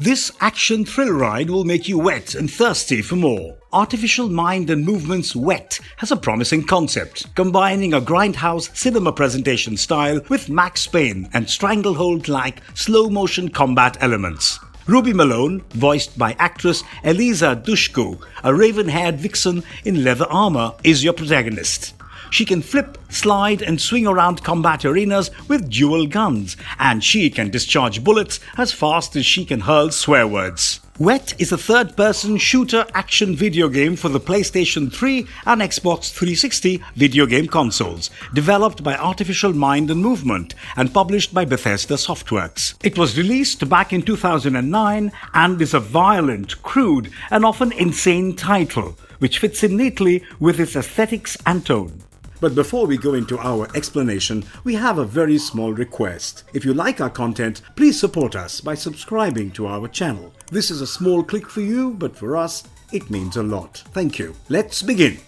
This action thrill ride will make you wet and thirsty for more. Artificial Mind and Movement's Wet has a promising concept, combining a grindhouse cinema presentation style with Max Payne and Stranglehold-like slow-motion combat elements. Rubi Malone, voiced by actress Eliza Dushku, a raven-haired vixen in leather armour, is your protagonist. She can flip, slide and swing around combat arenas with dual guns, and she can discharge bullets as fast as she can hurl swear words. Wet is a third-person shooter action video game for the PlayStation 3 and Xbox 360 video game consoles, developed by Artificial Mind and Movement and published by Bethesda Softworks. It was released back in 2009 and is a violent, crude and often insane title, which fits in neatly with its aesthetics and tone. But before we go into our explanation, we have a very small request. If you like our content, please support us by subscribing to our channel. This is a small click for you, but for us, it means a lot. Thank you. Let's begin. For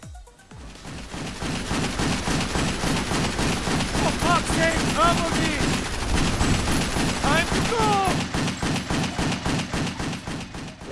fuck's sake, cover me! Time to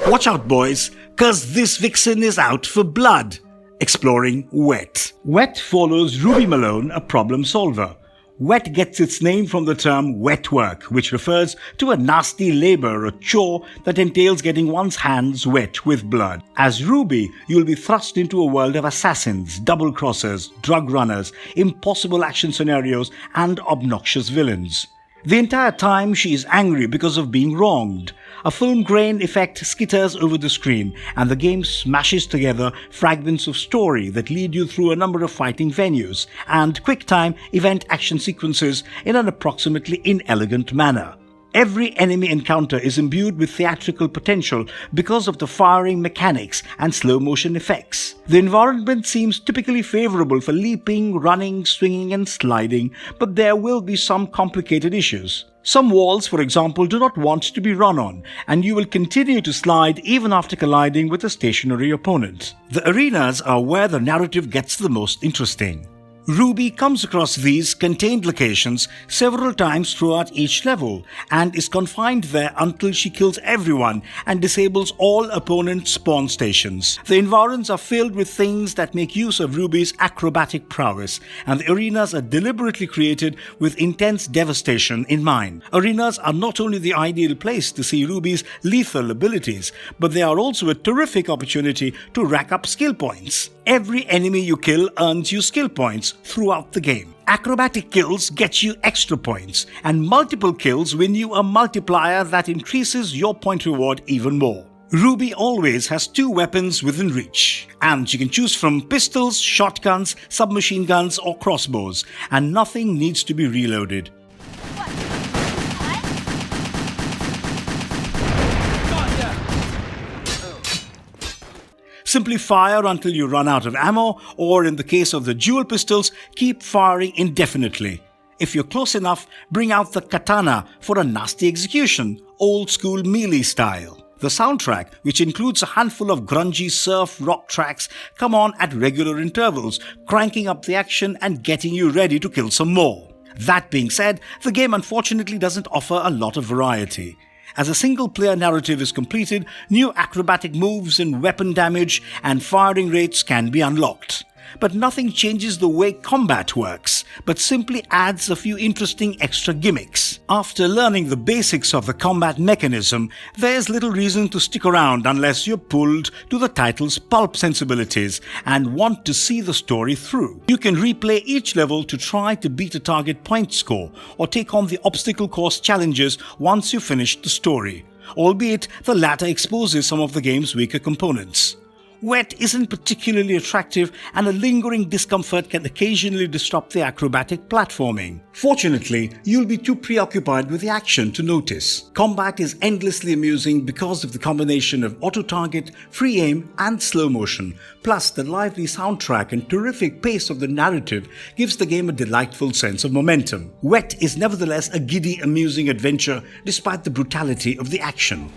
go! Watch out, boys, cause this vixen is out for blood. Exploring Wet. Wet follows Rubi Malone, a problem solver. Wet gets its name from the term wet work, which refers to a nasty labor or chore that entails getting one's hands wet with blood. As Ruby, you'll be thrust into a world of assassins, double-crossers, drug runners, impossible action scenarios, and obnoxious villains. The entire time she is angry because of being wronged. A film grain effect skitters over the screen, and the game smashes together fragments of story that lead you through a number of fighting venues and quick-time event action sequences in an approximately inelegant manner. Every enemy encounter is imbued with theatrical potential because of the firing mechanics and slow-motion effects. The environment seems typically favorable for leaping, running, swinging and sliding, but there will be some complicated issues. Some walls, for example, do not want to be run on, and you will continue to slide even after colliding with a stationary opponent. The arenas are where the narrative gets the most interesting. Ruby comes across these contained locations several times throughout each level and is confined there until she kills everyone and disables all opponent spawn stations. The environs are filled with things that make use of Ruby's acrobatic prowess, and the arenas are deliberately created with intense devastation in mind. Arenas are not only the ideal place to see Ruby's lethal abilities, but they are also a terrific opportunity to rack up skill points. Every enemy you kill earns you skill points throughout the game. Acrobatic kills get you extra points, and multiple kills win you a multiplier that increases your point reward even more. Ruby always has 2 weapons within reach, and you can choose from pistols, shotguns, submachine guns or crossbows, and nothing needs to be reloaded. Simply fire until you run out of ammo, or in the case of the dual pistols, keep firing indefinitely. If you're close enough, bring out the katana for a nasty execution, old school melee style. The soundtrack, which includes a handful of grungy surf rock tracks, come on at regular intervals, cranking up the action and getting you ready to kill some more. That being said, the game unfortunately doesn't offer a lot of variety. As a single-player narrative is completed, new acrobatic moves and weapon damage and firing rates can be unlocked. But nothing changes the way combat works, but simply adds a few interesting extra gimmicks. After learning the basics of the combat mechanism, there's little reason to stick around unless you're pulled to the title's pulp sensibilities and want to see the story through. You can replay each level to try to beat a target point score or take on the obstacle course challenges once you finish the story, albeit the latter exposes some of the game's weaker components. Wet isn't particularly attractive, and a lingering discomfort can occasionally disrupt the acrobatic platforming. Fortunately, you'll be too preoccupied with the action to notice. Combat is endlessly amusing because of the combination of auto-target, free aim and slow motion, plus the lively soundtrack and terrific pace of the narrative gives the game a delightful sense of momentum. Wet is nevertheless a giddy, amusing adventure despite the brutality of the action.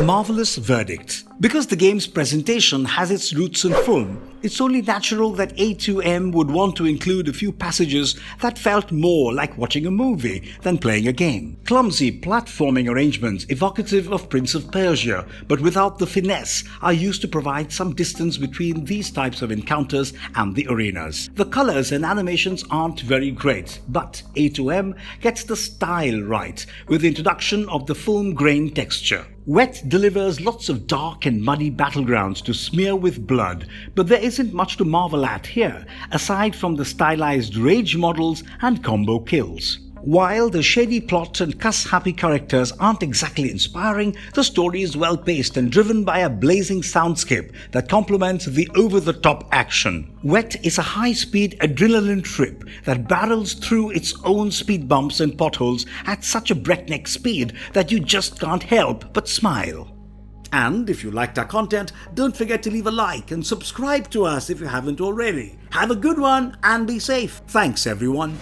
Marvelous verdict. Because the game's presentation has its roots in film, it's only natural that A2M would want to include a few passages that felt more like watching a movie than playing a game. Clumsy platforming arrangements evocative of Prince of Persia, but without the finesse, are used to provide some distance between these types of encounters and the arenas. The colors and animations aren't very great, but A2M gets the style right with the introduction of the film grain texture. Wet delivers lots of dark and muddy battlegrounds to smear with blood, but there isn't much to marvel at here, aside from the stylized rage models and combo kills. While the shady plot and cuss-happy characters aren't exactly inspiring, the story is well-paced and driven by a blazing soundscape that complements the over-the-top action. Wet is a high-speed adrenaline trip that barrels through its own speed bumps and potholes at such a breakneck speed that you just can't help but smile. And if you liked our content, don't forget to leave a like and subscribe to us if you haven't already. Have a good one and be safe. Thanks everyone.